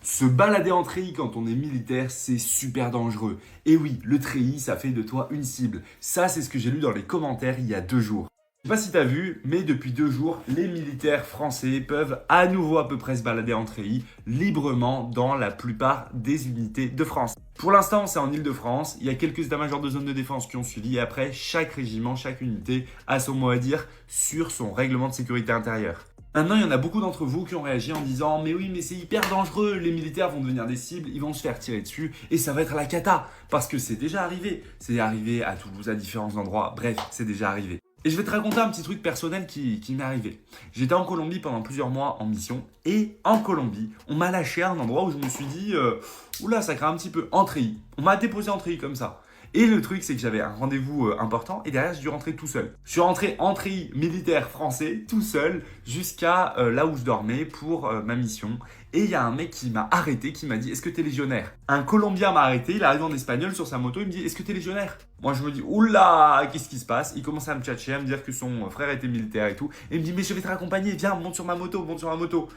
Se balader en treillis quand on est militaire, c'est super dangereux. Et oui, le treillis, ça fait de toi une cible. Ça, c'est ce que j'ai lu dans les commentaires il y a 2 jours. Je sais pas si t'as vu, mais depuis 2 jours, les militaires français peuvent à nouveau à peu près se balader en treillis librement dans la plupart des unités de France. Pour l'instant, c'est en Île-de-France. Il y a quelques états-majors de zone de défense qui ont suivi. Et après, chaque régiment, chaque unité a son mot à dire sur son règlement de sécurité intérieure. Maintenant, il y en a beaucoup d'entre vous qui ont réagi en disant « Mais oui, mais c'est hyper dangereux, les militaires vont devenir des cibles, ils vont se faire tirer dessus et ça va être la cata !» Parce que c'est déjà arrivé. C'est arrivé à Toulouse, à différents endroits. Bref, c'est déjà arrivé. Et je vais te raconter un petit truc personnel qui m'est arrivé. J'étais en Colombie pendant plusieurs mois en mission et en Colombie, on m'a lâché à un endroit où je me suis dit oula, ça craint un petit peu, en treillis. On m'a déposé en treillis comme ça. Et le truc, c'est que j'avais un rendez-vous important et derrière, j'ai dû rentrer tout seul. Je suis rentré en treillis militaire français, tout seul, jusqu'à là où je dormais pour ma mission. Et il y a un mec qui m'a arrêté, qui m'a dit « Est-ce que t'es légionnaire ?» Un Colombien m'a arrêté, il arrive en espagnol sur sa moto, il me dit « Est-ce que t'es légionnaire ?» Moi, je me dis « Oula, qu'est-ce qui se passe ?» Il commence à me tchatcher, à me dire que son frère était militaire et tout. Et il me dit « Mais je vais te raccompagner, viens, monte sur ma moto, monte sur ma moto. »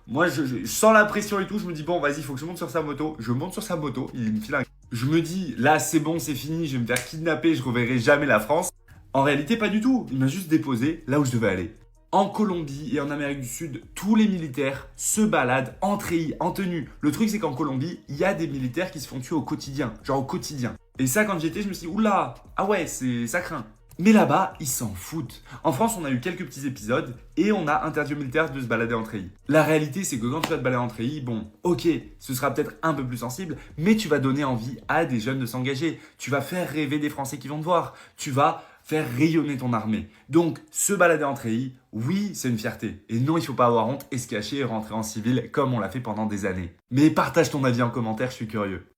Moi, je sens la pression et tout, je me dis « Bon, vas-y, il faut que je monte sur sa moto. » Je monte sur sa moto, il me file un... Je me dis, là c'est bon, c'est fini, je vais me faire kidnapper, je reverrai jamais la France. En réalité, pas du tout. Il m'a juste déposé là où je devais aller. En Colombie et en Amérique du Sud, tous les militaires se baladent en treillis, en tenue. Le truc, c'est qu'en Colombie, il y a des militaires qui se font tuer au quotidien. Genre au quotidien. Et ça, quand j'y étais, je me suis dit, oula, ah ouais, ça craint. Mais là-bas, ils s'en foutent. En France, on a eu quelques petits épisodes et on a interdit aux militaires de se balader en treillis. La réalité, c'est que quand tu vas te balader en treillis, bon, ok, ce sera peut-être un peu plus sensible, mais tu vas donner envie à des jeunes de s'engager. Tu vas faire rêver des Français qui vont te voir. Tu vas faire rayonner ton armée. Donc, se balader en treillis, oui, c'est une fierté. Et non, il ne faut pas avoir honte et se cacher et rentrer en civil comme on l'a fait pendant des années. Mais partage ton avis en commentaire, je suis curieux.